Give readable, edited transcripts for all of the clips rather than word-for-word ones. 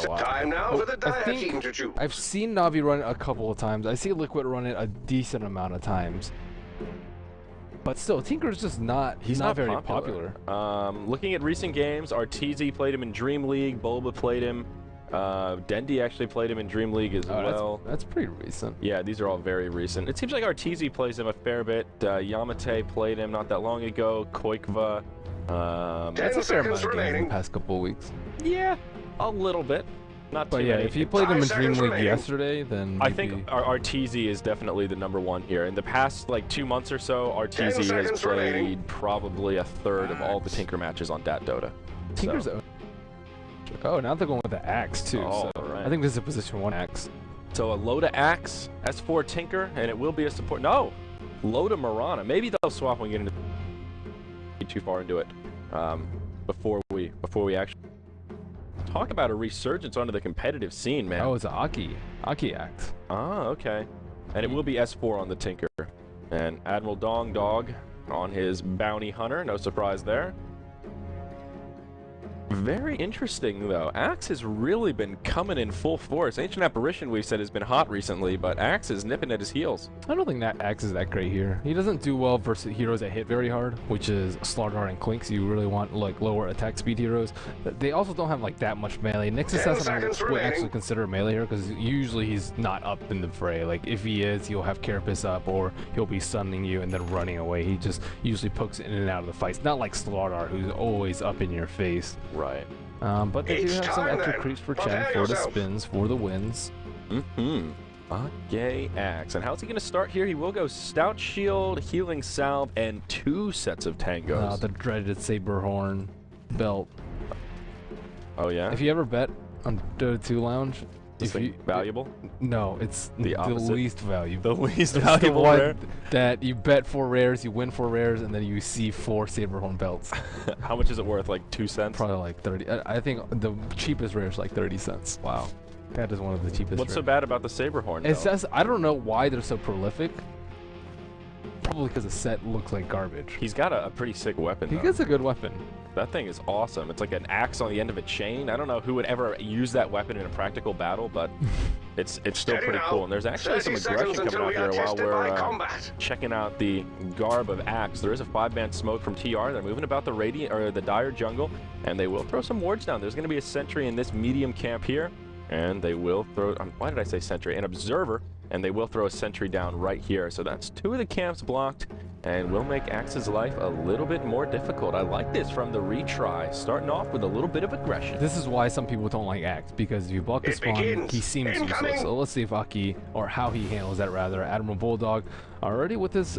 a while. Time now for the I diet team think to choose. I've seen Navi run it a couple of times. I see Liquid run it a decent amount of times. But still, Tinker's just not, He's not very popular. popular. Looking at recent games, RTZ played him in Dream League, Bulba played him, Dendi actually played him in Dream League as well. That's pretty recent. Yeah, these are all very recent. It seems like RTZ plays him a fair bit. Yamate played him not that long ago, Koikva. That's a fair amount of games in remaining. the past couple of weeks. Yeah, a little bit. Not too But yeah, many. if you played him in 5 Dream seconds League remaining. yesterday, then I think RTZ is definitely the #1 here. In the past, like 2 months or so, RTZ has seconds played remaining. probably a third of all the Tinker matches on Dat Dota. Tinker's So, oh, now they're going with the axe too. Oh, so right. I think this is a position 1 axe. so a Loda Axe, S4 Tinker, and it will be a support. No, Loda Marana. Maybe they'll swap when we get too far into it. Before we actually talk about a resurgence onto the competitive scene, man. Oh, it's an Aki axe. Ah, okay. And it will be S4 on the Tinker. And Admiral Dong Dog on his Bounty Hunter. No surprise there. Very interesting, though. Axe has really been coming in full force. Ancient Apparition, we've said, has been hot recently, but Axe is nipping at his heels. I don't think that axe is that great here. He doesn't do well versus heroes that hit very hard, which is SLTV and Clinks. You really want like lower attack speed heroes. They also don't have like that much melee. Nixus 10 Assassin I seconds would remaining. actually consider a melee here because usually he's not up in the fray. Like if he is, he'll have Carapace up or he'll be stunning you and then running away. He just usually pokes in and out of the fights. Not like SLTV, who's always up in your face. Right. But they do Each have some time, extra then. creeps for Prepare Chen, for the yourself. spins, for the wins. Okay, Axe. And how's he going to start here? He will go Stout Shield, Healing Salve, and 2 sets of Tangos. The dreaded Saberhorn belt. Oh, yeah? If you ever bet on Dota 2 Lounge, This if thing you valuable? no, it's The opposite? least valuable. The least It's the valuable one rare? that you bet 4 rares, you win 4 rares, and then you see 4 Saberhorn belts. How much is it worth? Like 2 cents? Probably like 30. I think the cheapest rare is like 30 cents. Wow. That is one of the cheapest. What's so rares. bad about the Saberhorn, It though? says I don't know why they're so prolific. Probably because the set looks like garbage. He's got a pretty sick weapon, He though. gets a good weapon. That thing is awesome. It's like an axe on the end of a chain. I don't know who would ever use that weapon in a practical battle, but it's still Steady pretty now. cool. And there's actually 30 some aggression seconds coming until out we here are while tested by we're combat. checking out the garb of Axe. There is a 5-man smoke from TR. They're moving about the radiant or the dire jungle, and they will throw some wards down. There's going to be a sentry in this medium camp here, and they will throw. Why did I say sentry? An observer, and they will throw a sentry down right here. So that's 2 of the camps blocked, and will make Axe's life a little bit more difficult. I like this from the retry, starting off with a little bit of aggression. This is why some people don't like Axe, because if you block the It spawn, begins. he seems Incoming. useless. So let's see if Aki, or how he handles that rather. Admiral Bulldog, already with this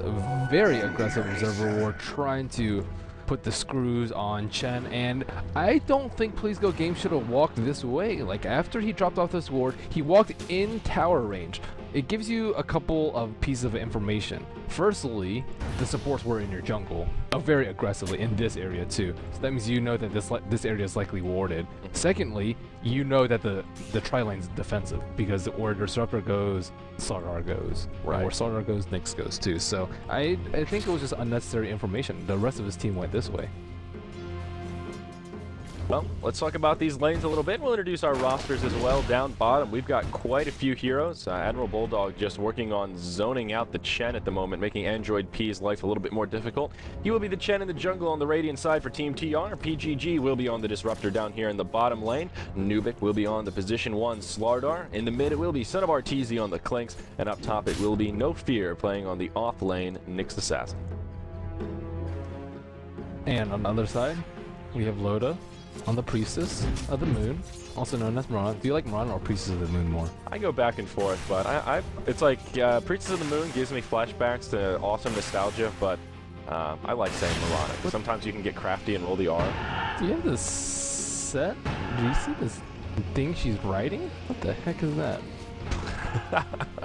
very aggressive observer war, trying to put the screws on Chen, and I don't think Please Go Game should have walked this way. Like after he dropped off this ward, he walked in tower range. It gives you a couple of pieces of information. Firstly, the supports were in your jungle, very aggressively in this area too. So that means you know that this area is likely warded. Secondly, you know that the tri-lane's defensive, because where Disruptor goes, SLTV goes. Right. And where SLTV goes, Nyx goes too. So I think it was just unnecessary information. The rest of his team went this way. Well, let's talk about these lanes a little bit. We'll introduce our rosters as well. Down bottom, we've got quite a few heroes. Admiral Bulldog just working on zoning out the Chen at the moment, making Android P's life a little bit more difficult. He will be the Chen in the jungle on the Radiant side for Team TR. PGG will be on the Disruptor down here in the bottom lane. Nubik will be on the position 1 SLTV. In the mid, it will be Son of RTZ on the Clinks. And up top, it will be No Fear playing on the off lane, Nyx Assassin. And on the other side, we have Loda on the Priestess of the Moon, also known as Marana. Do you like Marana or Priestess of the Moon more? I go back and forth, but it's like Priestess of the Moon gives me flashbacks to awesome nostalgia, but I like saying Marana. Sometimes you can get crafty and roll the R. Do you have this set? Do you see this thing she's writing? What the heck is that?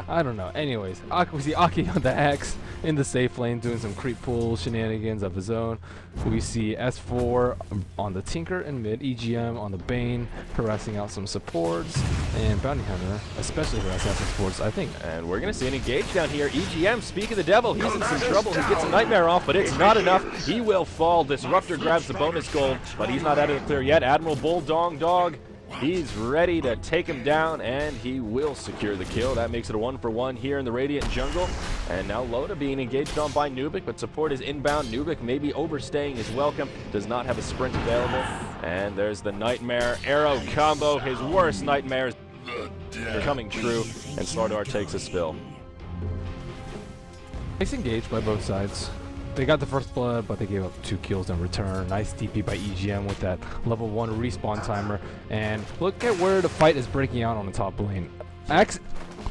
I don't know. Anyways, we see Aki on the axe in the safe lane doing some creep pull shenanigans of his own. We see S4 on the Tinker in mid, EGM on the Bane, harassing out some supports, and Bounty Hunter, especially harassing out some supports, I think. And we're going to see an engage down here. EGM, speak of the devil, he's in some trouble. He gets a Nightmare off, but it's not enough. He will fall. Disruptor grabs the bonus gold, but he's not out of the clear yet. Admiral Bulldog Dog He's ready to take him down, and he will secure the kill. That makes it a 1-for-1 here in the Radiant jungle. And now Loda being engaged on by Nubik, but support is inbound. Nubik may be overstaying his welcome, does not have a sprint available. And there's the Nightmare Arrow combo. His worst nightmares are coming true, and SLTV takes a spill. Nice engaged by both sides. They got the first blood, but they gave up 2 kills in return. Nice TP by EGM with that level 1 respawn timer. And look at where the fight is breaking out on the top lane. Axe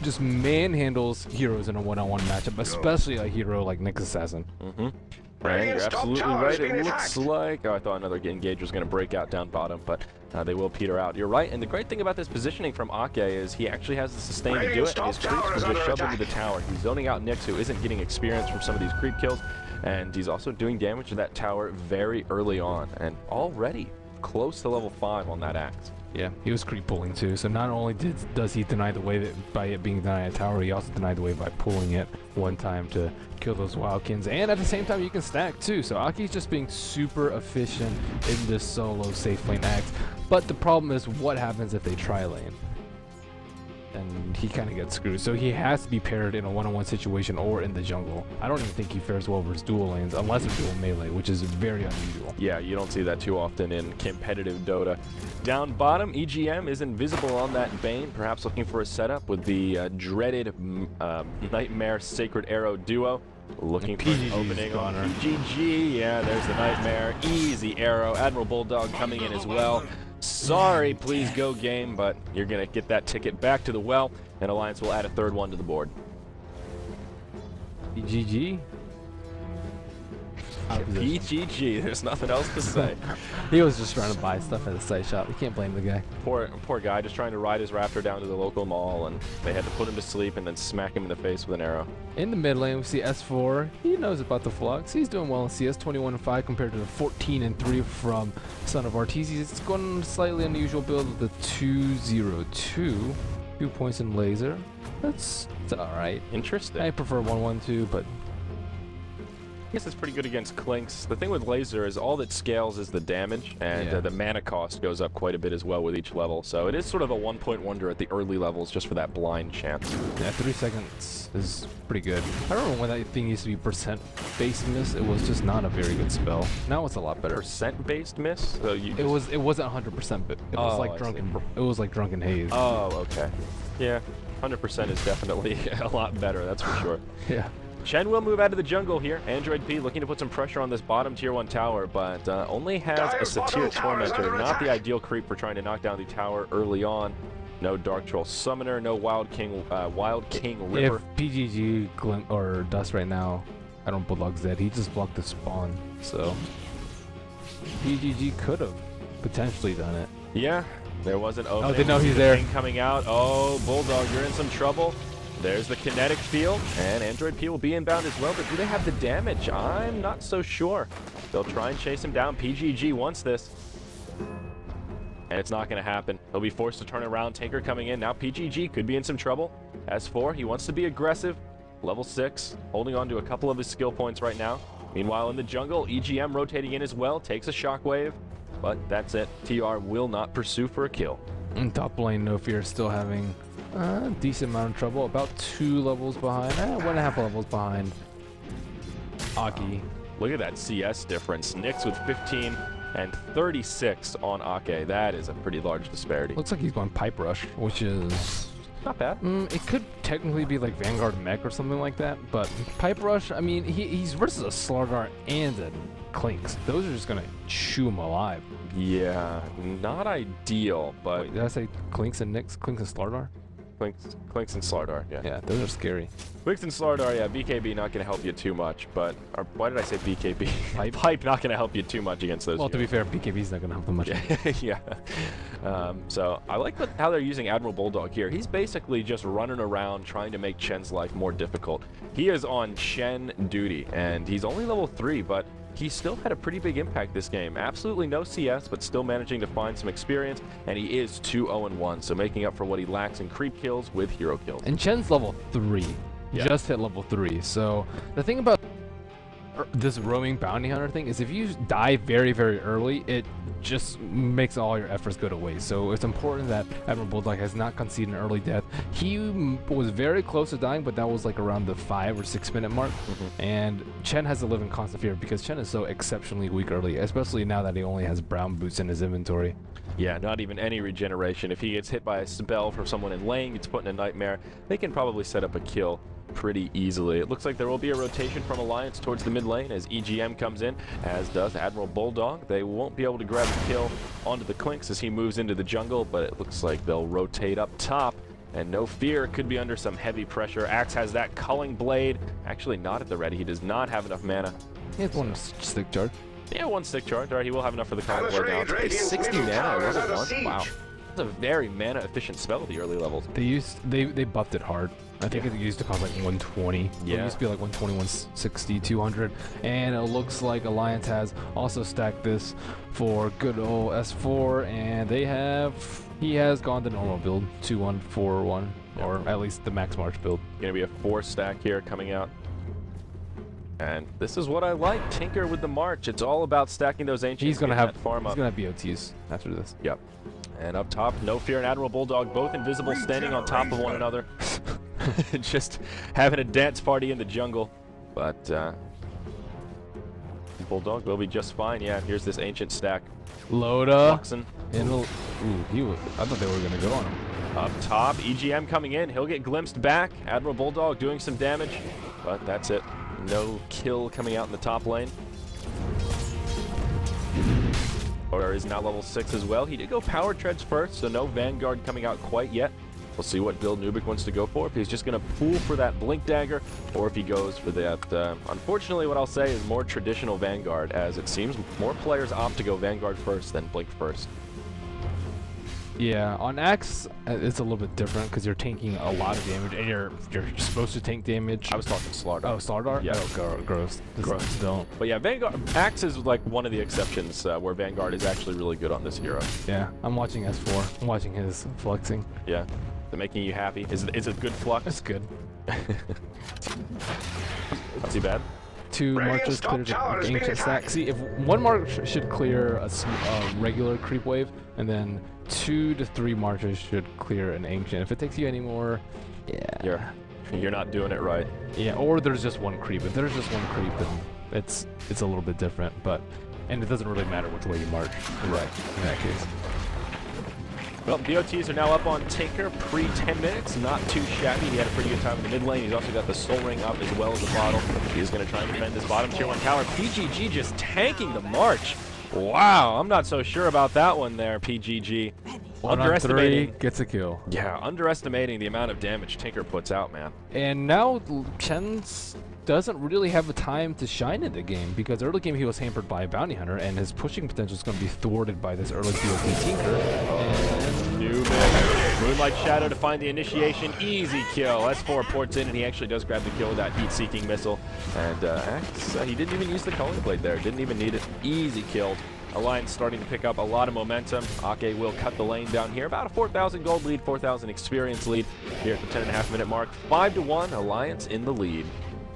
just manhandles heroes in a one-on-one matchup, especially a hero like Nyx Assassin. And you're absolutely right. It looks like... Oh, I thought another engage was going to break out down bottom, but they will peter out. You're right, and the great thing about this positioning from Ake is he actually has the sustain to do it, and his creeps will just shove into the tower. He's zoning out Nyx, who isn't getting experience from some of these creep kills, and he's also doing damage to that tower very early on, and already close to level 5 on that axe. Yeah, he was creep pulling too, so not only does he deny the wave by it being denied a tower, he also denied the wave by pulling it one time to kill those wildkins, and at the same time you can stack too, so Aki's just being super efficient in this solo safe lane act. But the problem is, what happens if they try lane? And he kind of gets screwed, so he has to be paired in a one-on-one situation or in the jungle. I don't even think he fares well versus dual lanes unless it's dual melee, which is very unusual. Yeah, you don't see that too often in competitive Dota. Down bottom, EGM is invisible on that Bane, perhaps looking for a setup with the dreaded Nightmare Sacred Arrow duo. Looking for an opening on PGG. Yeah, there's the Nightmare. Easy arrow. Admiral Bulldog coming in as well. Sorry, please go game, but you're going to get that ticket back to the well, and Alliance will add a 3rd one to the board. PGG? PGG, there's nothing else to say. He was just trying to buy stuff at the site shop. You can't blame the guy. Poor guy, just trying to ride his raptor down to the local mall, and they had to put him to sleep and then smack him in the face with an arrow. In the mid lane, we see S4. He knows about the flux. He's doing well in CS, 21-5 compared to the 14-3 from Son of Arteezy. It's going slightly unusual build with the 202. 2 points in laser. It's alright. Interesting. I prefer 1-1-2, but I guess it's pretty good against Clinks. The thing with laser is all that scales is the damage, and the mana cost goes up quite a bit as well with each level. So it is sort of a one-point wonder at the early levels just for that blind chance. Yeah, 3 seconds is pretty good. I don't know when that thing used to be percent-based miss. It was just not a very good spell. Now it's a lot better. Percent-based miss? So you it wasn't 100%, but it was like drunken. It was like drunken haze. Oh, okay. Yeah, 100% is definitely a lot better. That's for sure. Yeah. Chen will move out of the jungle here. Android P looking to put some pressure on this bottom tier 1 tower, but only has a Satyr Tormentor. Not the ideal creep for trying to knock down the tower early on. No Dark Troll Summoner, no Wild King River. If PGG or Dust right now, I don't Bulldog Zed. He just blocked the spawn, so PGG could have potentially done it. Yeah, there was an opening. Oh, they know he's there. Coming out. Oh, Bulldog, you're in some trouble. There's the kinetic field, and Android P will be inbound as well, but do they have the damage? I'm not so sure. They'll try and chase him down. PGG wants this, and it's not going to happen. He'll be forced to turn around. Tanker coming in. Now PGG could be in some trouble. S4, he wants to be aggressive. Level 6, holding on to a couple of his skill points right now. Meanwhile, in the jungle, EGM rotating in as well, takes a shockwave, but that's it. TR will not pursue for a kill. In top lane, No Fear still having a decent amount of trouble, about 2 levels behind, 1.5 levels behind Aki. Look at that CS difference. Nyx with 15 and 36 on Ake. That is a pretty large disparity. Looks like he's going Pipe Rush, which is not bad. It could technically be like Vanguard Mech or something like that, but Pipe Rush, I mean, he's versus a SLTV and a Clinks. Those are just going to chew him alive. Yeah, not ideal, but... Wait, did I say Clinks and Nyx? Clinks and SLTV? Clinks and SLTV, yeah. Yeah, those are scary. Clinks and SLTV, yeah, BKB not going to help you too much, but... Or why did I say BKB? Pipe not going to help you too much against those. Well, to be fair, BKB's not going to help them much. Yeah. So I like how they're using Admiral Bulldog here. He's basically just running around trying to make Chen's life more difficult. He is on Chen duty, and he's only level 3, but he still had a pretty big impact this game. Absolutely no CS, but still managing to find some experience, and he is 2-0-1, so making up for what he lacks in creep kills with hero kills. And Chen's level 3. Yeah. Just hit level 3. So the thing about this roaming bounty hunter thing is if you die very, very early, it just makes all your efforts go to waste. So it's important that Admiral Bulldog has not conceded an early death. He was very close to dying, but that was like around the 5 or 6 minute mark. And Chen has to live in constant fear because Chen is so exceptionally weak early, especially now that he only has brown boots in his inventory. Yeah, not even any regeneration. If he gets hit by a spell from someone in lane, gets put in a nightmare, they can probably set up a kill pretty easily. It looks like there will be a rotation from Alliance towards the mid lane as EGM comes in, as does Admiral Bulldog. They won't be able to grab a kill onto the Clinks as he moves into the jungle, but it looks like they'll rotate up top. And no fear, could be under some heavy pressure. Axe has that culling blade. Actually not at the ready. He does not have enough mana. He has one stick charge. Yeah, 1 stick charge. All right, he will have enough for the culling blade now. It's 60 mana at level 1. Wow. That's a very mana efficient spell at the early levels. They buffed it hard. I think it used to cost like 120. Yeah. It used to be like 120, 160, 200. And it looks like Alliance has also stacked this for good old S4. And he has gone the normal build, 2-1-4-1, or at least the max March build. Gonna be a 4 stack here coming out. And this is what I like. Tinker with the March. It's all about stacking those ancients. He's gonna have farm up. He's gonna have BOTs after this. Yep. And up top, No Fear and Admiral Bulldog, both invisible, standing on top of one another. Just having a dance party in the jungle. But Bulldog will be just fine. Yeah, here's this ancient stack. Loda. Fluxin. I thought they were gonna go on him. Up top, EGM coming in. He'll get glimpsed back. Admiral Bulldog doing some damage, but that's it. No kill coming out in the top lane. Or is now level 6 as well. He did go Power Treads first, so no Vanguard coming out quite yet. We'll see what build Nubik wants to go for. If he's just going to pool for that Blink Dagger, or if he goes for that, unfortunately what I'll say is more traditional Vanguard, as it seems more players opt to go Vanguard first than Blink first. Yeah, on Axe, it's a little bit different because you're tanking a lot of damage, and you're supposed to tank damage. I was talking SLTV. Oh, SLTV? Yeah. Oh, gross. Gross. Don't. But yeah, Vanguard, Axe is like one of the exceptions where Vanguard is actually really good on this hero. Yeah, I'm watching S4. I'm watching his flexing. Yeah. Is it making you happy? Is it good flux? That's good. Not too bad. 2 marches clear the ancient stack. See, if 1 march should clear a regular creep wave, and then 2 to 3 marches should clear an ancient. If it takes you any more, yeah. You're not doing it right. Yeah, or there's just 1 creep. If there's just 1 creep, then it's a little bit different. And it doesn't really matter which way you march. Right. In that case. Well, BOTs are now up on Tinker, pre-10 minutes. Not too shabby. He had a pretty good time in the mid lane. He's also got the Soul Ring up as well as the bottle. He's going to try and defend this bottom tier 1 tower. PGG just tanking the March. Wow, I'm not so sure about that one there, PGG. 1 on 3 gets a kill. Yeah, underestimating the amount of damage Tinker puts out, man. And now Chen doesn't really have the time to shine in the game because early game he was hampered by a bounty hunter, and his pushing potential is going to be thwarted by this early BOT Tinker. And Nubik. Moonlight Shadow to find the initiation. Easy kill. S4 ports in, and he actually does grab the kill with that heat-seeking missile. And Axe, he didn't even use the Culling Blade there. Didn't even need it. Easy killed. Alliance starting to pick up a lot of momentum. Ake will cut the lane down here. About a 4,000 gold lead, 4,000 experience lead here at the 10.5 minute mark. 5-1, Alliance in the lead.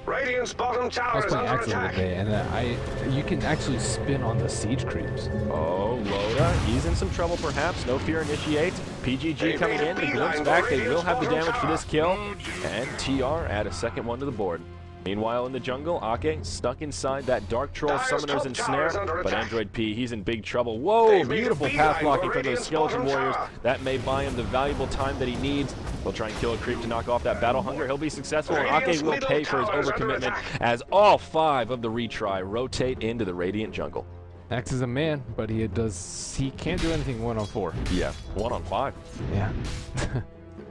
Radiant's bottom I tower was is playing under Axe the other attack. day, and you can actually spin on the siege creeps. Oh, Loda, he's in some trouble perhaps. No Fear initiates. PGG coming in, the glimpse back. They will have the damage for this kill. And TR add a second one to the board. Meanwhile, in the jungle, Ake stuck inside that Dark Troll Summoners and Snare, but Android P, he's in big trouble. Whoa, beautiful path blocking from those Skeleton Warriors. That may buy him the valuable time that he needs. He'll try and kill a creep to knock off that Battle Hunger. He'll be successful, and Ake will pay for his overcommitment as all 5 of the retry rotate into the Radiant jungle. Axe is a man, but he can't do anything 1-on-4. Yeah, 1-on-5. Yeah.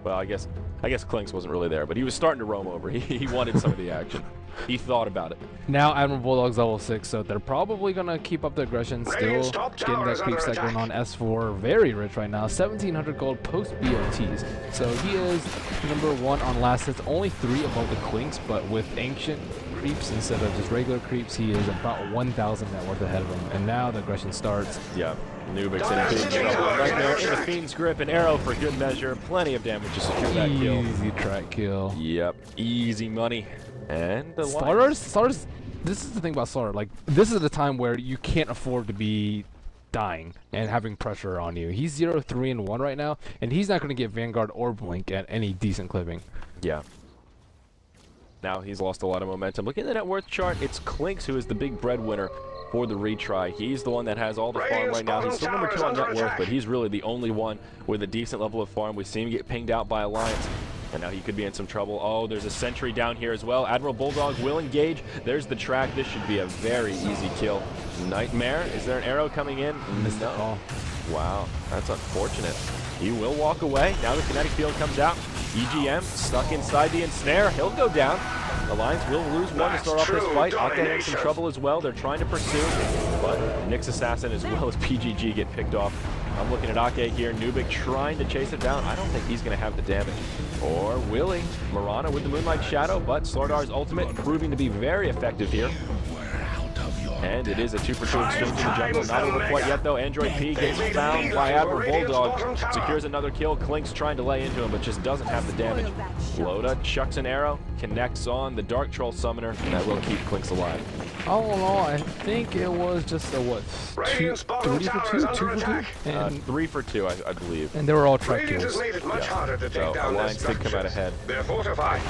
Well, I guess Clinks wasn't really there, but he was starting to roam over. He wanted some of the action. He thought about it. Now Admiral Bulldog's level 6, so they're probably going to keep up the aggression, still getting that creep stack going on. S4, very rich right now, 1,700 gold post-BOTs. So he is number 1 on last hits, only 3 above the Clinks, but with ancient creeps instead of just regular creeps, he is about 1,000 net worth ahead of him. And now the aggression starts. Yeah. Nubik's in big trouble right there in the Fiend's grip. An arrow for good measure. Plenty of damage to secure that kill. Easy track kill. Yep. Easy money. And the Starters this is the thing about Slaughter. Like, this is the time where you can't afford to be dying and having pressure on you. He's 0-3-1 right now, and he's not going to get Vanguard or Blink at any decent clipping. Yeah. Now he's lost a lot of momentum. Looking at the net worth chart, it's Clinks who is the big breadwinner for the retry. He's the one that has all the farm right now. He's still number 2 on net worth, but he's really the only one with a decent level of farm. We see him get pinged out by Alliance, and now he could be in some trouble. Oh, there's a sentry down here as well. Admiral Bulldog will engage. There's the track. This should be a very easy kill. Nightmare, is there an arrow coming in? Missed the call. Wow, that's unfortunate. He will walk away. Now the kinetic field comes out. EGM stuck inside the ensnare. He'll go down. Alliance will lose one to start off this fight. Ake in some trouble as well. They're trying to pursue, but Nyx Assassin as well as PGG get picked off. I'm looking at Ake here. Nubik trying to chase it down. I don't think he's going to have the damage. Or will he? Marana with the Moonlight Shadow, but Slardar's ultimate proving to be very effective here. And it is a 2-for-2 exchange in the jungle. Not over quite yet, though. Android P gets found by Admiral Bulldog. Secures another kill. Clinks trying to lay into him, but just doesn't have the damage. Loda chucks an arrow, connects on the Dark Troll Summoner, and that will keep Clinks alive. All in all, I think it was just a, what, 3 for 2? 2 for 2? And 3 for 2, I believe. And they were all track kills. So Alliance did come out ahead. They're fortified.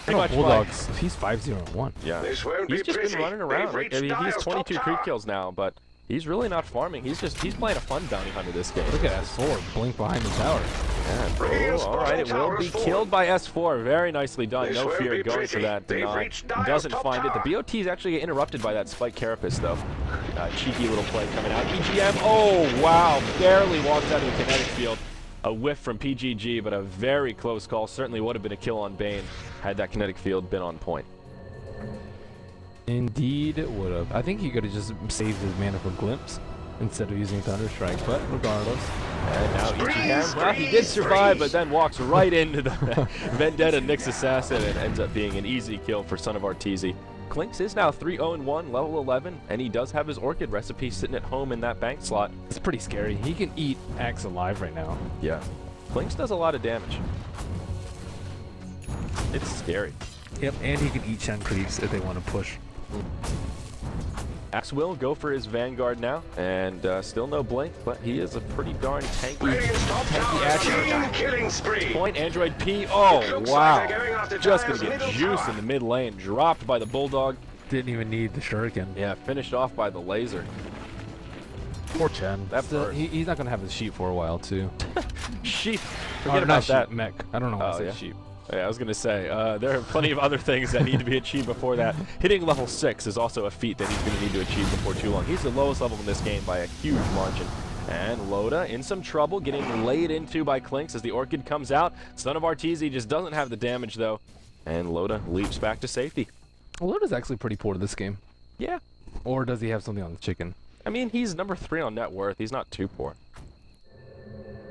Bulldogs, he's 5-0-1. Yeah, he's just been running around. I mean, he's 22 creep kills now, but he's really not farming. He's playing a fun bounty hunter this game. Look at S4, blink behind the tower. Yeah. Oh, all right, it will be killed by S4. Very nicely done. No fear going for that deny. Doesn't find it. The BOT is actually interrupted by that Spike Carapace, though. Cheeky little play coming out. EGM, oh, wow, barely walks out of the kinetic field. A whiff from PGG, but a very close call. Certainly would have been a kill on Bane had that kinetic field been on point. Indeed it would have. I think he could have just saved his mana for Glimpse instead of using Thunderstrike, but regardless. And now EGM, well, he did survive, but then walks right into the Vendetta Nyx Assassin and ends up being an easy kill for Son of Arteezy. Clinks is now 3-0-1, level 11, and he does have his Orchid recipe sitting at home in that bank slot. It's pretty scary. He can eat Axe alive right now. Yeah. Clinks does a lot of damage. It's scary. Yep, and he can eat Chen creeps if they want to push. Axe will go for his Vanguard now, and still no blink, but he is a pretty darn tanky action. Point, Android P, oh wow, just gonna get juiced in the mid lane, dropped by the Bulldog. Didn't even need the shuriken. Yeah, finished off by the laser. Poor Chen. He's not gonna have his sheep for a while too. Sheep, forget about sheep, that. mech. I don't know why I said yeah. sheep. Yeah, I was going to say, there are plenty of other things that need to be achieved before that. Hitting level 6 is also a feat that he's going to need to achieve before too long. He's the lowest level in this game by a huge margin. And Loda in some trouble, getting laid into by Clinks as the Orchid comes out. Son of Arteezy just doesn't have the damage, though. And Loda leaps back to safety. Loda's actually pretty poor this game. Yeah. Or does he have something on the chicken? I mean, he's number 3 on net worth. He's not too poor.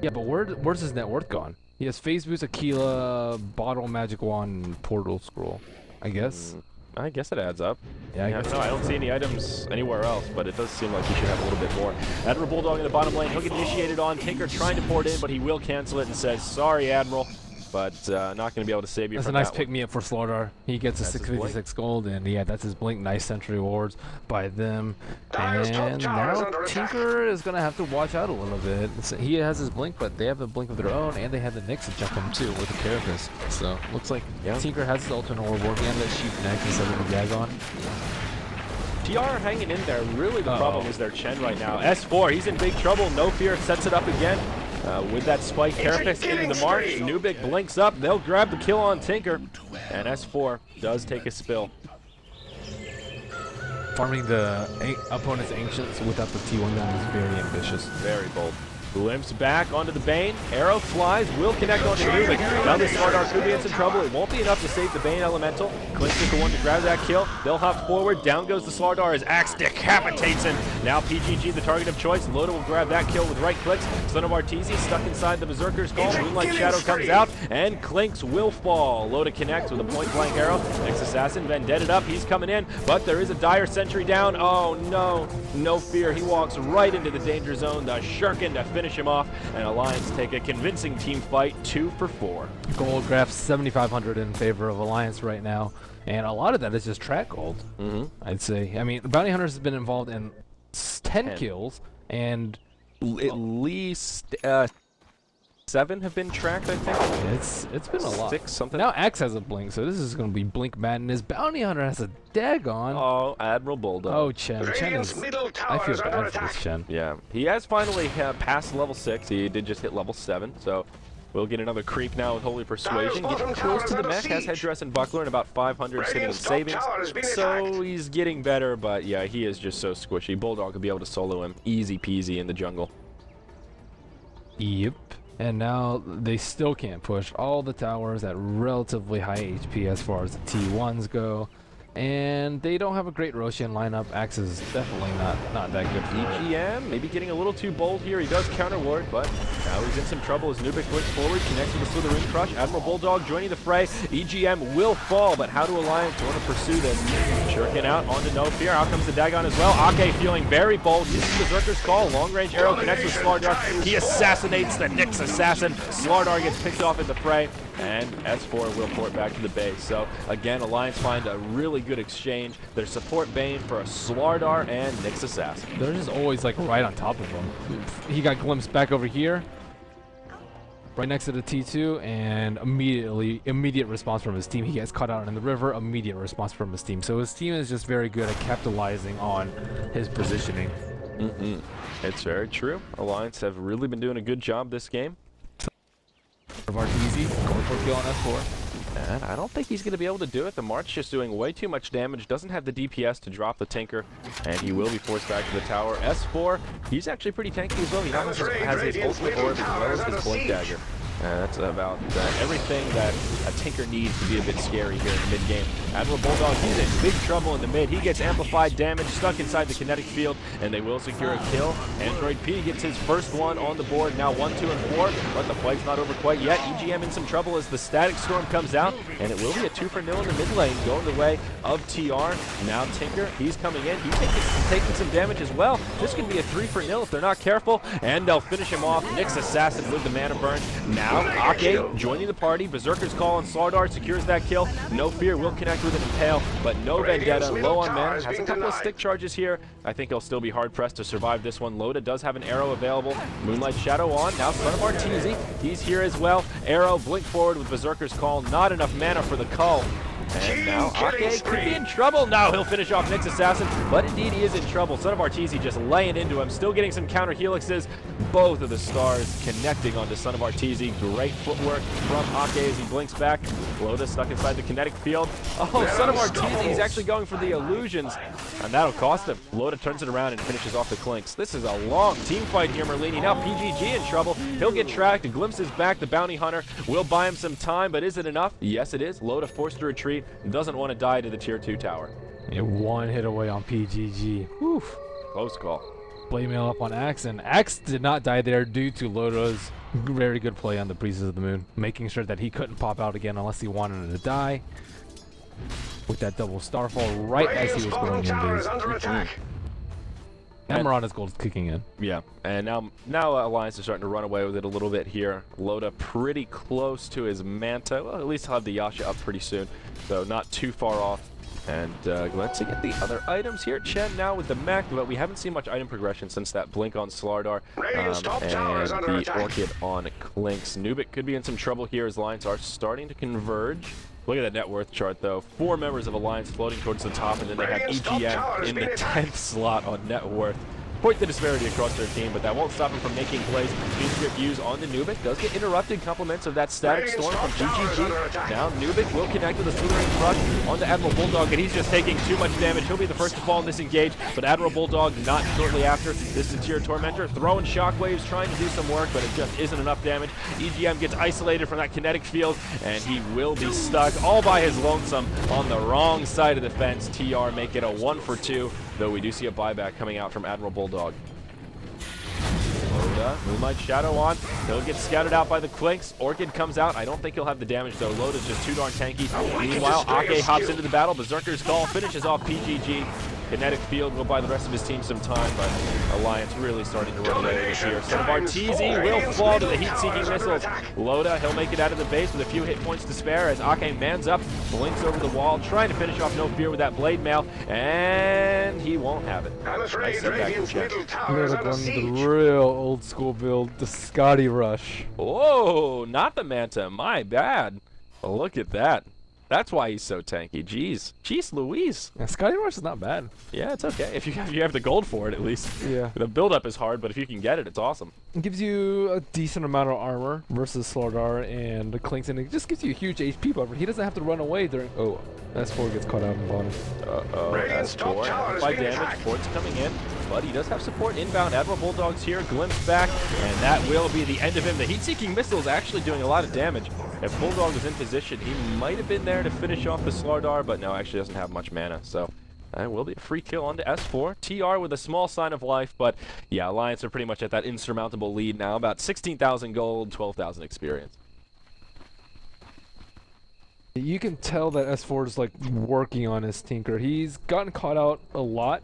Yeah, but where's his net worth gone? He has Phase Boost, Aquila, Bottle, Magic Wand, and Portal Scroll. I guess. I guess it adds up. Yeah, I guess. No, I don't see any items anywhere else, but it does seem like he should have a little bit more. Admiral Bulldog in the bottom lane. He'll get initiated on. Tinker trying to port in, but he will cancel it and says, sorry, Admiral, but not going to be able to save you that's from a nice that pick-me-up for Slardar. He gets a 656 gold, and yeah, that's his blink. Nice sentry rewards by them. And now Tinker is going to have to watch out a little bit. He has his blink, but they have a blink of their own, and they have the Nyx to jump him too with the Carapace. So looks like Tinker has his alternate orb working and that sheep next instead of the Dagon. TR hanging in there. Really the problem is their Chen right now. S4, he's in big trouble. No fear, sets it up again. With that Spike Carapace into the march, Nubik blinks up. They'll grab the kill on Tinker. And S4 does take a spill. Farming the opponent's Ancients without the T1 gun is very ambitious. Very bold. Limps back onto the Bane. Arrow flies, will connect onto Nubik. Now this Slardar could be in some trouble. It won't be enough to save the Bane Elemental. Clinks is the one to grab that kill. They'll hop forward. Down goes the Slardar as Axe decapitates him. Now PGG the target of choice. Loda will grab that kill with right clicks. Son of Arteezy stuck inside the Berserker's Call. Moonlight Shadow comes out, and Clinks will fall. Loda connects with a point-blank arrow. Next Assassin, Vendetta up. He's coming in, but there is a dire sentry down. Oh no, no fear. He walks right into the danger zone. The Shuriken to finish finish him off, and Alliance take a convincing team fight, 2 for 4. Gold graph 7,500 in favor of Alliance right now, and a lot of that is just track gold. I'd say. I mean, Bounty Hunters has been involved in 10 kills, and at least 7 have been tracked, I think. it's been a lot. 6 something. Now Axe has a blink, so this is going to be blink madness. Bounty Hunter has a daggone. Oh, Admiral Bulldog. Oh, Chen. Chen is. I feel bad for this Chen. Yeah, he has finally passed level 6. He did just hit level 7, so we'll get another creep now with Holy Persuasion. Getting close to the mech, has headdress and buckler, and about 500 sitting in savings. So he's getting better, but yeah, he is just so squishy. Bulldog will be able to solo him easy peasy in the jungle. Yep. And now they still can't push all the towers at relatively high HP as far as the T1s go. And they don't have a great Roshan lineup. Axe is definitely not that good for it. EGM, maybe getting a little too bold here. He does counter ward, but now he's in some trouble as Nubik flicks forward, connects with the Slytherin Crush. Admiral Bulldog joining the fray. EGM will fall, but how do Alliance want to pursue this? Shuriken out onto No Fear. Out comes the Dagon as well. Ake feeling very bold. Uses Berserker's Call. Long range arrow connects with SLTV. He assassinates the Nyx assassin. SLTV gets picked off in the fray, and S4 will port back to the base. So again, Alliance find a really good exchange. Their support Bane for a SLTV and Nyx assassin. They're just always like right on top of him. He got glimpsed back over here, right next to the T2, and immediate response from his team. He gets caught out in the river, immediate response from his team. So his team is just very good at capitalizing on his positioning. It's very true. Alliance have really been doing a good job this game. Easy, going for a kill on S4. And I don't think he's going to be able to do it. The March just doing way too much damage, doesn't have the DPS to drop the Tinker, and he will be forced back to the tower. S4, he's actually pretty tanky as well. He now has his ultimate orb as well as his blink dagger. That's about everything that a Tinker needs to be a bit scary here in the mid-game. Admiral Bulldog, he's in big trouble in the mid. He gets amplified damage, stuck inside the kinetic field, and they will secure a kill. Android P gets his first one on the board, now 1, 2, and 4, but the fight's not over quite yet. EGM in some trouble as the Static Storm comes out, and it will be a 2 for 0 in the mid lane, going the way of TR. Now Tinker, he's coming in. He's taking some damage as well. This could be a 3 for 0 if they're not careful, and they'll finish him off. Nyx assassin with the mana burn. Now Ake joining the party. Berserker's Call on SLTV secures that kill. No Fear will connect with an Impale, but no Vendetta. Low on mana. Has a couple of stick charges here. I think he'll still be hard-pressed to survive this one. Loda does have an arrow available. Moonlight Shadow on. Now Son of Arteezy. He's here as well. Arrow, blink forward with Berserker's Call. Not enough mana for the cull. And now Ake could be in trouble. No, he'll finish off Nyx Assassin, but indeed he is in trouble. Son of Arteezy just laying into him, still getting some counter helixes. Both of the stars connecting onto Son of Arteezy. Great footwork from Ake as he blinks back. Loda stuck inside the kinetic field. Oh, Son of Arteezy is actually going for the illusions, and that'll cost him. Loda turns it around and finishes off the clinks. This is a long team fight here, Merlini. Now PGG in trouble. He'll get tracked. Glimpses back. The Bounty Hunter will buy him some time, but is it enough? Yes, it is. Loda forced to retreat. Doesn't want to die to the tier 2 tower. Yeah, one hit away on PGG. Whew. Close call. Blade mail up on Axe, and Axe did not die there due to Loda's very good play on the Breezes of the Moon, making sure that he couldn't pop out again unless he wanted to die. With that double starfall right as he was going in. Emerald Gold is kicking in. Yeah, and now Alliance is starting to run away with it a little bit here. Loda pretty close to his Manta. Well, at least he'll have the Yasha up pretty soon, so not too far off. And let's get the other items here. Chen now with the mech, but we haven't seen much item progression since that blink on SLTV and the Orchid on Clinks. Nubik could be in some trouble here as Alliance are starting to converge. Look at that net worth chart, though. 4 members of Alliance floating towards the top, and then they have EGM in the 10th slot on net worth. Quite the disparity across their team, but that won't stop him from making plays. Speed views on the Nubik does get interrupted. Compliments of that Static Storm from GGG. Now Nubik will connect with a Slytherin Crush onto Admiral Bulldog, and he's just taking too much damage. He'll be the first to fall in this engage, but Admiral Bulldog not shortly after. This is Tier Tormentor throwing shockwaves, trying to do some work, but it just isn't enough damage. EGM gets isolated from that kinetic field, and he will be stuck all by his lonesome on the wrong side of the fence. TR make it a 1 for 2. Though we do see a buyback coming out from Admiral Bulldog. Loda, Moonlight Shadow on. He'll get scouted out by the Clinks. Orchid comes out. I don't think he'll have the damage, though. Loda's just too darn tanky. Meanwhile, Ake hops into the battle. Berserker's Call finishes off PGG. Kinetic Field will buy the rest of his team some time, but Alliance really starting to run away with it here. So Bartizi will fall to the heat-seeking missiles. Loda, he'll make it out of the base with a few hit points to spare as Ake mans up, blinks over the wall, trying to finish off No Fear with that blade mail, and he won't have it. Nice setback from Chen. We're gonna run the real old school build, the Scotty Rush. Whoa, not the Manta, my bad. Look at that. That's why he's so tanky. Jeez Louise. Yeah, Scotty Rush is not bad. Yeah, it's okay. If you have the gold for it, at least. Yeah. The build-up is hard, but if you can get it, it's awesome. It gives you a decent amount of armor versus SLTV and the Clinks, and it just gives you a huge HP buffer. He doesn't have to run away during... Oh, S4 gets caught out in the bottom. Uh-oh, S4. By damage, Port's coming in, but he does have support inbound. Admiral Bulldog's here, glimpse back, and that will be the end of him. The heat-seeking missile is actually doing a lot of damage. If Bulldog was in position, he might have been there to finish off the SLTV, but no, actually doesn't have much mana, so it will be a free kill onto S4. TR with a small sign of life, but yeah, Alliance are pretty much at that insurmountable lead now, about 16,000 gold, 12,000 experience. You can tell that S4 is like working on his Tinker. He's gotten caught out a lot.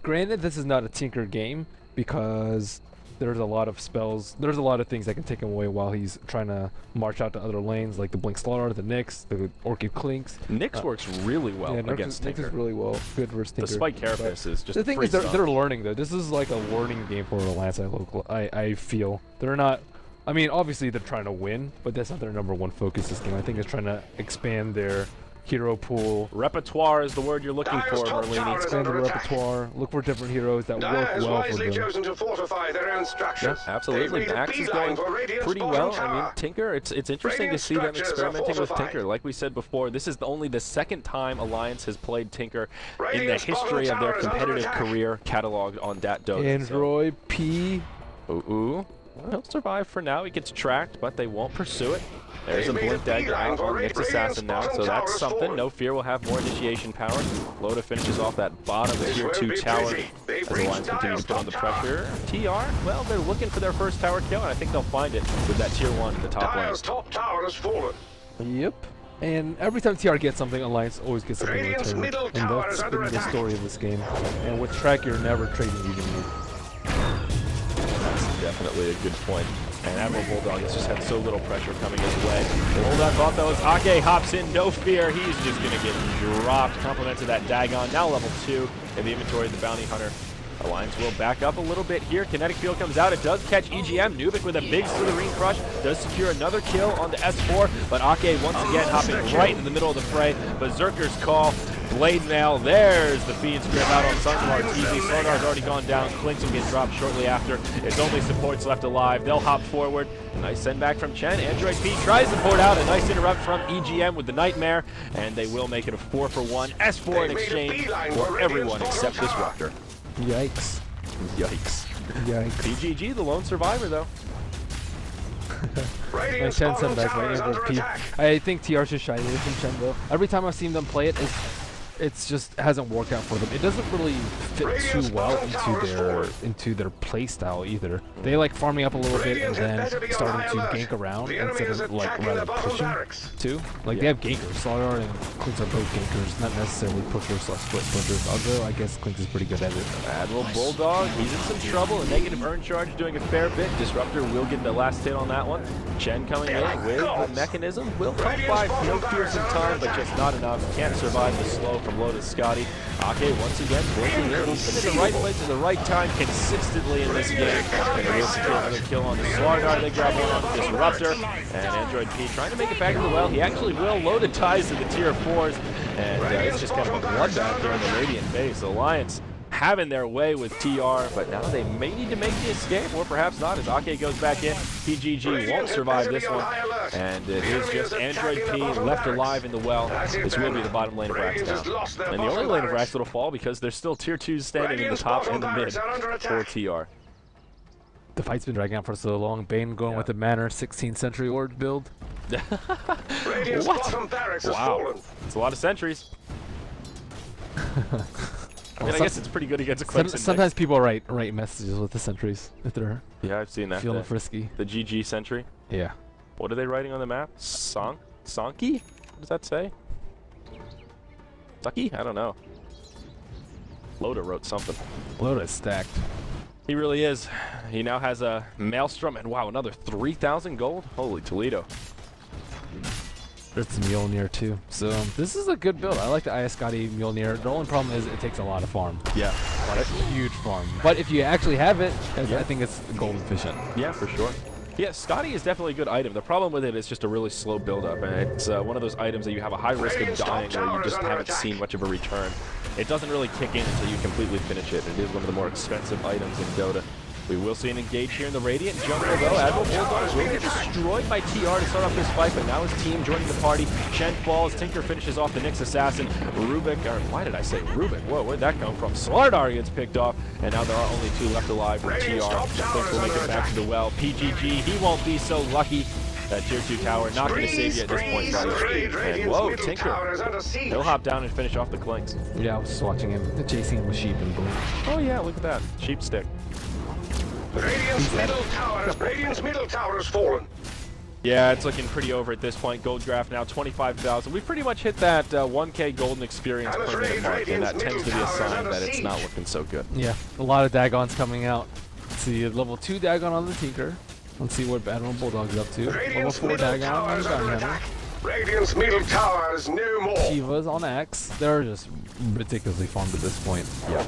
Granted, this is not a Tinker game because there's a lot of spells. There's a lot of things that can take him away while he's trying to march out to other lanes, like the Blink SLTV, the Nyx, the Orchid Clinks. Nyx works really well against Tinker. Nyx is really well good versus Tinker. The Spike Carapace is just the thing is they're learning though. This is like a learning game for Alliance. I feel they're not. I mean, obviously they're trying to win, but that's not their number one focus this game. I think it's trying to expand their hero pool. Repertoire is the word you're looking for, Merlini. Expand the repertoire. Look for different heroes that work well for them. To fortify their own structures. Yeah, absolutely. Max is going pretty well. I mean, Tinker, it's interesting to see them experimenting with Tinker. Like we said before, this is only the second time Alliance has played Tinker in the history of their competitive career cataloged on Dat.Dota. Android P. Ooh. Well, he'll survive for now. He gets tracked, but they won't pursue it. There's a Blink Dagger out on Nyx Assassin now, so that's something. No Fear will have more initiation power. Loda finishes off that bottom tier 2 tower as Alliance continues to put on the pressure. TR, well, they're looking for their first tower kill, and I think they'll find it with that tier 1 in the top lane. Top tower has fallen. Yep. And every time TR gets something, Alliance always gets something in return. And that's been the story of this game. And with Trek, you're never trading evenly. Definitely a good point. And Admiral Bulldog has just had so little pressure coming his way. Bulldog thought that was Ake, hops in, no fear. He's just going to get dropped. Compliment to that Dagon, now level 2 in the inventory of the Bounty Hunter. Alliance will back up a little bit here. Kinetic Field comes out. It does catch EGM. Nubik with a big Slitherine Crush does secure another kill on the S4, but Ake once again hopping right in the middle of the fray. Berserker's Call, Blade Mail. There's the feed script out on Sons of Arteezy. Sonar's already gone down. Clinks will get dropped shortly after. It's only supports left alive. They'll hop forward. Nice send back from Chen. Android P tries to port out. A nice interrupt from EGM with the Nightmare, and they will make it a 4-for-1. S4 in exchange for everyone except Disruptor. Yikes. Yikes. Yikes. BGG, the lone survivor, though. Nice Chen send back by Android P. I think TR should shy away from Chen, though. Every time I've seen them play it, it's just hasn't worked out for them. It doesn't really fit too well into their play style either. They like farming up a little bit and then starting to gank around instead of like rather pushing too. Like they have gankers. SLTV and Clinks are both gankers, not necessarily pushers/split pushers. Although I guess Clinks is pretty good at it. Admiral Bulldog, he's in some trouble. A negative earn charge doing a fair bit. Disruptor will get the last hit on that one. Chen coming in with the mechanism. Will come by no fear some time, but just not enough. Can't survive the slow from Lotus Scotty. Ake once again blinking in. He's been in the right place at the right time consistently in this game. And he'll secure another kill on the SLTV. They grab one on the Disruptor. And Android P trying to make it back to the well. He actually will. Loaded ties to the tier 4s. And it's just kind of a bloodbath here in the Radiant base. Alliance having their way with TR, but now they may need to make the escape, or perhaps not, as Ake goes back in. PGG won't survive this one, and it is just Android P left alive in the well. This will be the bottom lane of Rax now. And the only lane of Rax that'll fall, because there's still tier 2s standing in the top and the mid for TR. The fight's been dragging out for so long. Bane going with the Manor 16th century Ord build. What? Wow. It's a lot of sentries. I mean, I guess it's pretty good against Eclipse. Sometimes people write messages with the sentries if they're I've seen that. Feeling frisky. The GG sentry. Yeah. What are they writing on the map? Sonky? What does that say? Sucky? I don't know. Loda wrote something. Loda is stacked. He really is. He now has a Maelstrom, and wow, another 3,000 gold. Holy Toledo. There's the Mjolnir too. So this is a good build. I like the Iascati Mjolnir. The only problem is it takes a lot of farm. Yeah. A huge farm. But if you actually have it, I think it's gold efficient. Yeah, for sure. Yeah, Scotty is definitely a good item. The problem with it is just a really slow build-up, and it's one of those items that you have a high risk of dying where you just haven't seen much of a return. It doesn't really kick in until you completely finish it. It is one of the more expensive items in Dota. We will see an engage here in the Radiant jungle, though. Admiral Bulldog will get destroyed by TR to start off this fight, but now his team joining the party. Shen falls, Tinker finishes off the Nyx Assassin. Rubik, or why did I say Rubik? Whoa, where'd that come from? SLTV gets picked off, and now there are only 2 left alive from TR. Clix will make it back to the well. PGG, he won't be so lucky. That tier 2 tower not going to save you at this point, buddy. And whoa, Tinker. He'll hop down and finish off the Clinks. Yeah, I was just watching him, chasing him with sheep and boom. Oh yeah, look at that. Sheep stick. Radiant's middle tower has fallen. Yeah, it's looking pretty over at this point. Gold graph now 25,000. We've pretty much hit that 1K golden experience per minute mark, and that tends to be a sign that it's not looking so good. Yeah, a lot of Dagons coming out. Let's see, level 2 Dagon on the Tinker. Let's see what Admiral Bulldog's up to. Level 4 Dagon on the Gunhammer. Radiant's middle tower is no more. Shiva's on Axe. They're just ridiculously farmed at this point. Yeah.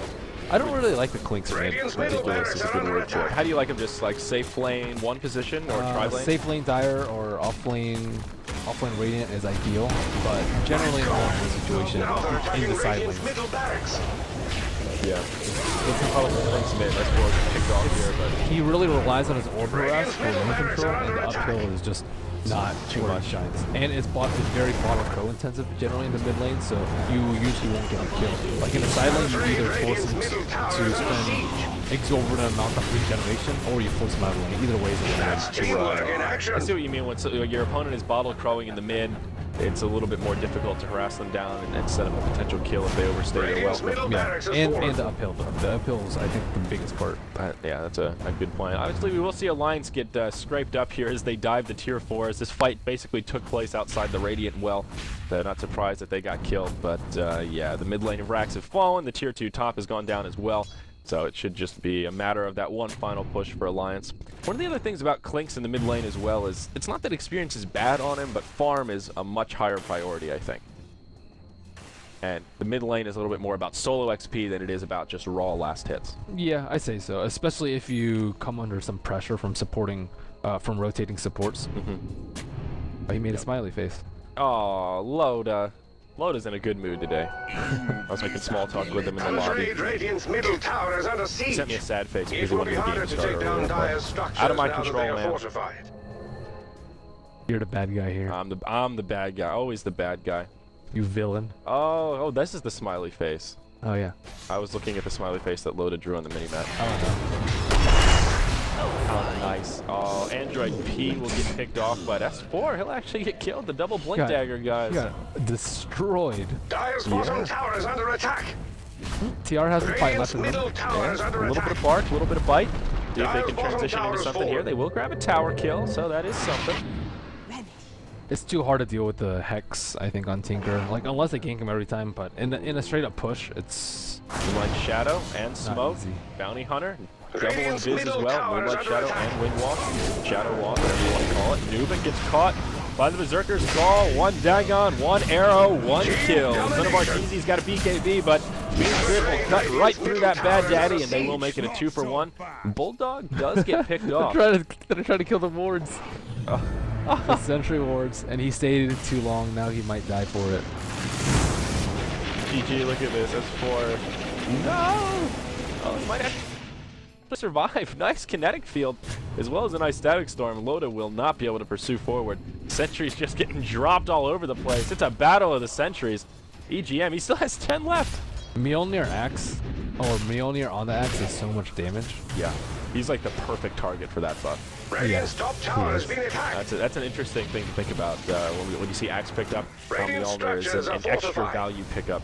I don't really like the Clinks mid. Ridiculous is a good word for it. How do you like them? Just like safe lane, one position, or tri-lane? Safe lane Dire or off lane Radiant is ideal, but generally in the situation in the side lanes. Yeah. Let's see how the Clinks mid. That's where we're kicked off here, but he really relies on his orb harass for lane control, and the uphill is just not too much shines. And it's very bottle pro intensive generally in the mid lane, so you usually won't get a kill. Like in the side lane, you either force him to spend exorbitant amount of regeneration, or you force him out of lane. Either way is a win. I see what you mean. When your opponent is bottle crowing in the mid, it's a little bit more difficult to harass them down and set up a potential kill if they overstay their well. Yeah, and the uphill though. The uphill is, I think, the biggest part. Yeah, that's a good point. Obviously, we will see Alliance get scraped up here as they dive to tier 4. As this fight basically took place outside the Radiant well. They're not surprised that they got killed, but yeah, the mid lane of Rax have fallen. The tier 2 top has gone down as well. So it should just be a matter of that one final push for Alliance. One of the other things about Clinks in the mid lane as well is, it's not that experience is bad on him, but farm is a much higher priority, I think. And the mid lane is a little bit more about solo XP than it is about just raw last hits. Yeah, I say so, especially if you come under some pressure from supporting, from rotating supports. Oh, he made a smiley face. Oh, Loda. Loda's in a good mood today. I was making small talk with him in the lobby. Radiant's middle tower is under siege. He sent me a sad face because he wanted the game to start earlier. Out of my control, man. You're the bad guy here. I'm the bad guy. Always the bad guy. You villain. Oh, this is the smiley face. Oh yeah. I was looking at the smiley face that Loda drew on the minimap. Oh, nice. Oh, Android P will get picked off, but S4, he'll actually get killed. The double blink dagger, guys. He got destroyed. Dire's bottom tower is under attack. TR has the fight left in them. Yeah, a little bit of bark, a little bit of bite. See if they can transition into something here. They will grab a tower kill, so that is something. It's too hard to deal with the Hex, I think, on Tinker. Like, unless they gank him every time, but in a straight-up push, it's... Moonlight Shadow and Smoke, Bounty Hunter, double Invis as well, Moonlight Shadow and Windwalk, Shadow Walk, whatever you want to call it. Nubin gets caught by the Berserker's Skull, 1 Dagon, 1 arrow, 1 kill. Son of Arteezy's got a BKB, but Beam Grid will cut right through that bad daddy, and they will make it a 2-for-1. Bulldog does get picked off. They're trying to kill the wards. The sentry wards, and he stayed too long. Now he might die for it. GG, look at this. S4. No! Oh, he might actually survive. Nice kinetic field, as well as a nice static storm. Loda will not be able to pursue forward. Sentries just getting dropped all over the place. It's a battle of the sentries. EGM, he still has 10 left. Mjolnir Axe, or Mjolnir on the Axe is so much damage. Yeah, he's like the perfect target for that buff. Radiant's top tower has been attacked. That's an interesting thing to think about when you see Axe picked up from Mjolnir is an extra value pickup.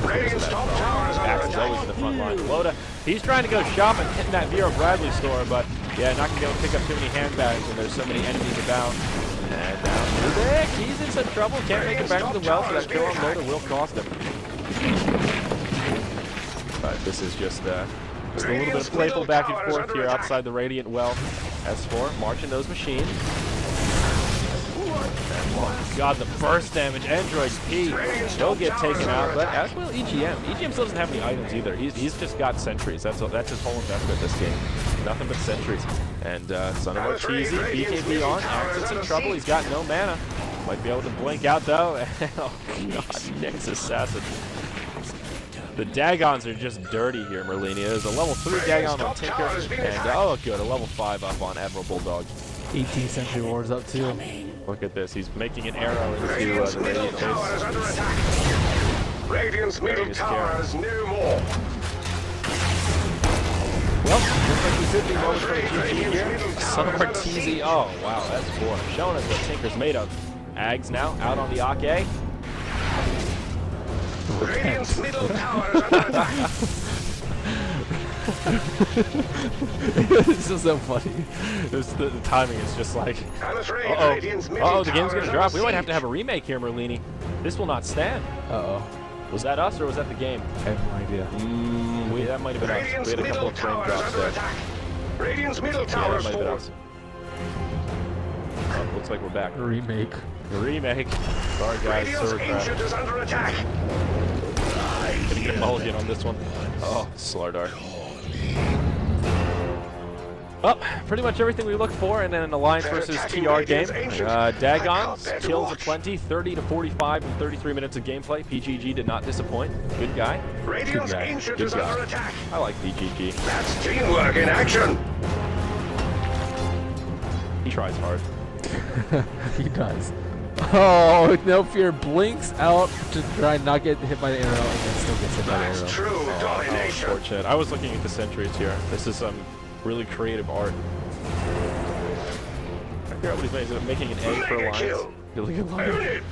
Radiant's top tower is Axe is always in the front line. Loda, he's trying to go shopping, hitting that Vera Bradley store, but yeah, not gonna be able to pick up too many handbags when there's so many enemies about. And down Rubik, he's in some trouble, can't make it back to the well, so that kill on Loda will cost him. But this is just a little bit of playful back and forth here outside the Radiant well. S4 marching those machines. Oh god, the burst damage. Android P, he'll get taken out, but as will EGM. EGM still doesn't have any items either. He's just got sentries. That's his whole investment this game. Nothing but sentries. And Son of Arteezy, BKB on, Axe's in trouble. He's got no mana. Might be able to blink out though. Oh god, Nick's assassin. The Dagons are just dirty here, Merlini. There's a level 3 Dagon on Tinker, and oh good, a level 5 up on Admiral Bulldog. 18th century wars up too. Look at this, he's making an arrow into the Radiant base. Radiant's middle tower is no more. Well, looks like we could be going for a GG here. Son of Arteezy, oh wow, that's 4. Showing us what Tinker's made of. Ags now, out on the Ake. Radiant's middle tower is under attack. It's just so funny. The timing is just like, uh-oh, the game's gonna drop. We might have to have a remake here, Merlini. This will not stand. Uh-oh. Was that us or was that the game? I have no idea. That might have been us. We had a couple of frame drops there. Radiant's middle tower Yeah, is that might have been fallen. us. Oh, looks like we're back. Remake. Remake. Sorry guys, Radiant's sword ancient crap. is under attack. Gonna get a mulligan on this one. Oh, Slardar. Well, pretty much everything we look for in an Alliance versus TR game. Dagons, kills aplenty, 30 to 45 and 33 minutes of gameplay. PGG did not disappoint. Good guy. Radiant's guy. ancient Good is guy. under attack. I like PGG. That's teamwork in action. He tries hard. He does. Oh, no fear blinks out to try and not get hit by the arrow and then still gets hit by the That's arrow. true Oh, domination. unfortunate. I was looking at the sentries here. This is some really creative art. I figure out what he's making. Is it making an A for Mega Alliance? kill. Really good line. Own it.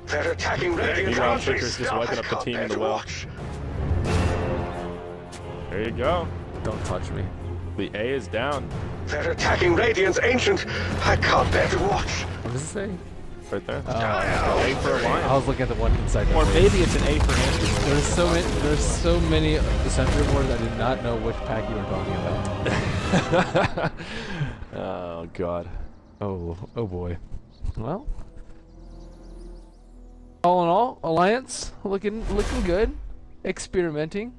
They're attacking Radiant Meanwhile, Foundry. Tinker's just wiping up the team in the well. There you go. Don't touch me. The A is down. They're attacking Radiant's ancient. I can't bear to watch. What does it say? Right there. Oh, A for I Alliance. was looking at the one inside. Or the maybe it's an A for Andrew. There's so many Century Wars I did not know which pack you were talking about. Oh god. Oh boy. Well, all in all, Alliance looking good, experimenting.